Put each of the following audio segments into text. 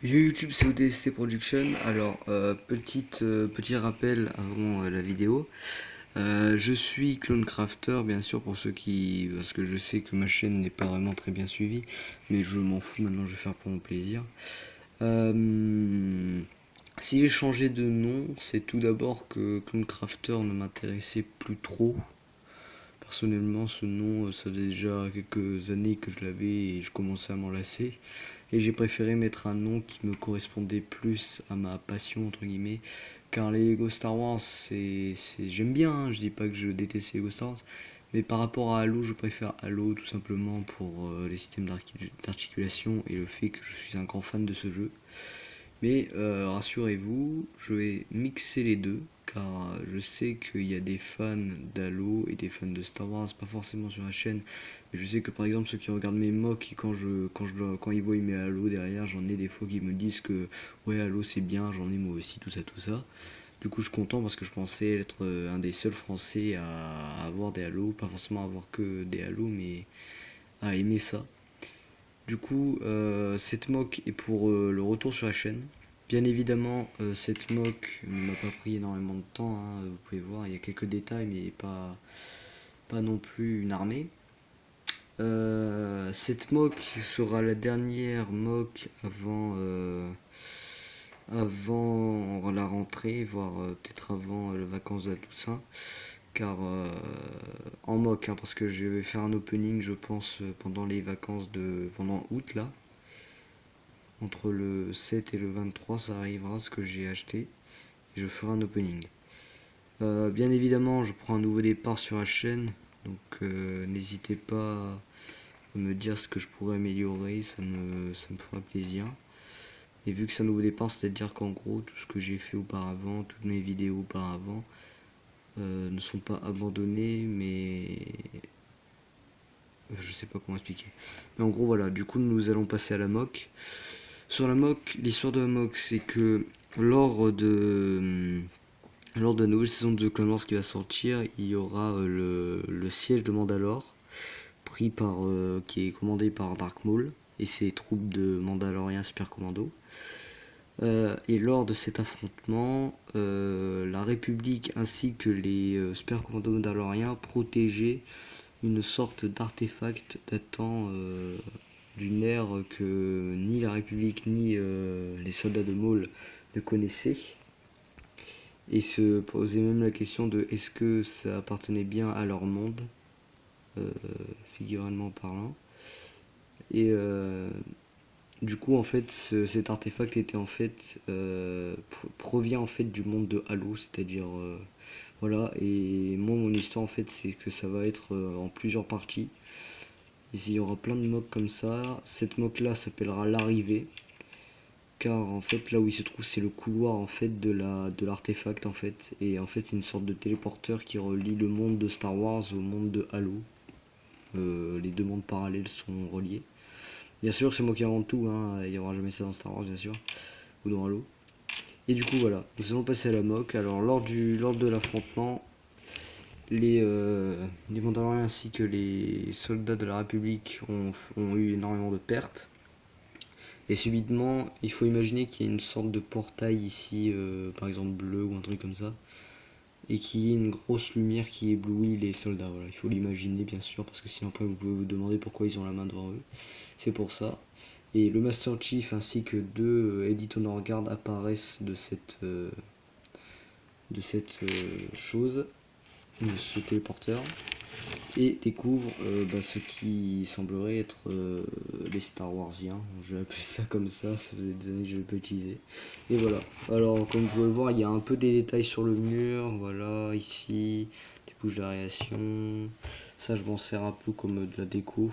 YouTube, c'est ODST Production. Alors, petit rappel avant la vidéo. Je suis Clone Crafter, bien sûr, pour ceux qui. Parce que je sais que ma chaîne n'est pas vraiment très bien suivie, mais je m'en fous maintenant, je vais faire pour mon plaisir. Si j'ai changé de nom, c'est tout d'abord que Clone Crafter ne m'intéressait plus trop. Personnellement, ce nom, ça faisait déjà quelques années que je l'avais et je commençais à m'en lasser. Et j'ai préféré mettre un nom qui me correspondait plus à ma passion, entre guillemets. Car les Lego Star Wars, j'aime bien, hein, je dis pas que je déteste les Lego Star Wars. Mais par rapport à Halo, je préfère Halo tout simplement pour les systèmes d'articulation et le fait que je suis un grand fan de ce jeu. Mais rassurez-vous, je vais mixer les deux, car je sais qu'il y a des fans d'Halo et des fans de Star Wars, pas forcément sur la chaîne, mais je sais que par exemple ceux qui regardent mes mocks, quand ils voient mes Halo derrière, j'en ai des fois qui me disent que ouais Halo c'est bien, j'en ai moi aussi, tout ça, tout ça. Du coup je suis content parce que je pensais être un des seuls français à avoir des Halo, pas forcément avoir que des Halo, mais à aimer ça. Du coup, cette mock est pour le retour sur la chaîne. Bien évidemment, cette mock ne m'a pas pris énormément de temps, hein, vous pouvez voir, il y a quelques détails, mais pas non plus une armée. Cette mock sera la dernière mock avant la rentrée, voire peut-être avant les vacances de la Toussaint. Car en mock, hein, parce que je vais faire un opening, je pense, pendant les vacances pendant août là. Entre le 7 et le 23, ça arrivera ce que j'ai acheté et je ferai un opening. Bien évidemment, je prends un nouveau départ sur la chaîne, donc n'hésitez pas à me dire ce que je pourrais améliorer, ça me fera plaisir. Et vu que c'est un nouveau départ, c'est-à-dire qu'en gros, tout ce que j'ai fait auparavant, toutes mes vidéos auparavant, ne sont pas abandonnées, mais je sais pas comment expliquer. Mais en gros, voilà, du coup, nous allons passer à la mock. Sur la mock, l'histoire de la mock, c'est que lors de lors de la nouvelle saison de Clone Wars qui va sortir, il y aura le siège de Mandalore, qui est commandé par Dark Maul et ses troupes de Mandaloriens super commando. Et lors de cet affrontement, la République ainsi que les super commandos mandaloriens protégeaient une sorte d'artefact datant d'une ère que ni la République ni les soldats de Maul ne connaissaient. Et se posaient même la question de est-ce que ça appartenait bien à leur monde, figuralement parlant. Et du coup, en fait, cet artefact était en fait provient en fait du monde de Halo, c'est-à-dire voilà. Et moi, mon histoire en fait, c'est que ça va être en plusieurs parties. Et il y aura plein de mocks comme ça. Cette mock là s'appellera l'arrivée, car en fait là où il se trouve c'est le couloir en fait de l'artefact en fait, et en fait c'est une sorte de téléporteur qui relie le monde de Star Wars au monde de Halo. Les deux mondes parallèles sont reliés. Bien sûr, c'est moi qui invente tout, hein. Il n'y aura jamais ça dans Star Wars, bien sûr, ou dans Halo. Et du coup, voilà, nous allons passer à la mock. Alors, lors de l'affrontement, les Mandaloriens ainsi que les soldats de la République ont eu énormément de pertes. Et subitement, il faut imaginer qu'il y a une sorte de portail ici, par exemple bleu ou un truc comme ça, et qu'il y ait une grosse lumière qui éblouit les soldats. Voilà, il faut l'imaginer bien sûr, parce que sinon après vous pouvez vous demander pourquoi ils ont la main devant eux. C'est pour ça. Et le Master Chief ainsi que deux Edit Honor Guard apparaissent de cette chose, de ce téléporteur, et découvre ce qui semblerait être les Star Warsiens. Je vais appeler ça comme ça faisait des années que je ne l'ai pas utilisé. Et voilà. Alors, comme vous pouvez le voir, il y a un peu des détails sur le mur. Voilà, ici, des bouches d'aération. Ça, je m'en sers un peu comme de la déco.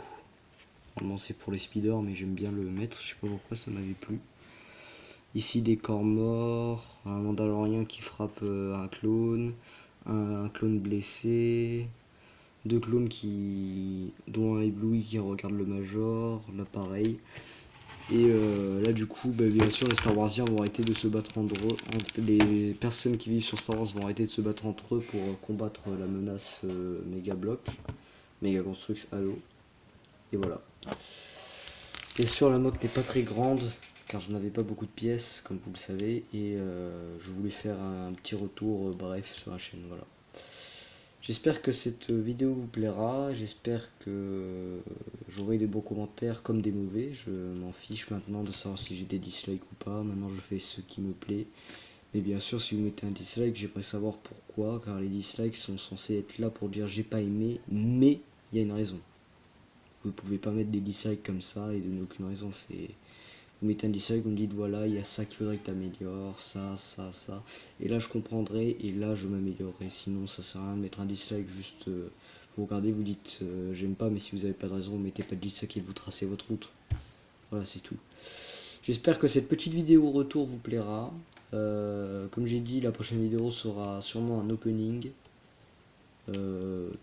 Normalement, c'est pour les speeders, mais j'aime bien le mettre. Je sais pas pourquoi ça m'avait plu. Ici, des corps morts, un Mandalorien qui frappe un clone, un clone blessé, deux clones dont un ébloui qui regarde le Major, là pareil. Et là du coup, bien sûr, les Star Warsiens vont arrêter de se battre entre eux. Les personnes qui vivent sur Star Wars vont arrêter de se battre entre eux pour combattre la menace Mega Block, Mega Construx Halo. Et voilà. Bien sûr, la mock n'est pas très grande, car je n'avais pas beaucoup de pièces comme vous le savez, et je voulais faire un petit retour bref sur la chaîne. Voilà. J'espère que cette vidéo vous plaira, j'espère que j'aurai des bons commentaires comme des mauvais. Je m'en fiche maintenant de savoir si j'ai des dislikes ou pas. Maintenant je fais ce qui me plaît. Mais bien sûr, si vous mettez un dislike, j'aimerais savoir pourquoi, car les dislikes sont censés être là pour dire j'ai pas aimé, mais il y a une raison. Vous ne pouvez pas mettre des dislikes comme ça et donner aucune raison. C'est Vous mettez un dislike, vous me dites voilà, il y a ça qu'il faudrait que tu améliores, ça. Et là je comprendrai et là je m'améliorerai. Sinon ça sert à rien de mettre un dislike, juste vous regardez, vous dites j'aime pas, mais si vous n'avez pas de raison, vous mettez pas de dislike et vous tracez votre route. Voilà, c'est tout. J'espère que cette petite vidéo retour vous plaira. Comme j'ai dit, la prochaine vidéo sera sûrement un opening.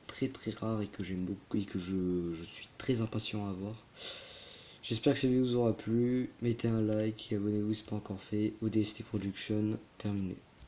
Très très rare et que j'aime beaucoup et que je suis très impatient à voir. J'espère que cette vidéo vous aura plu. Mettez un like et abonnez-vous si ce n'est pas encore fait. ODST Production, terminé.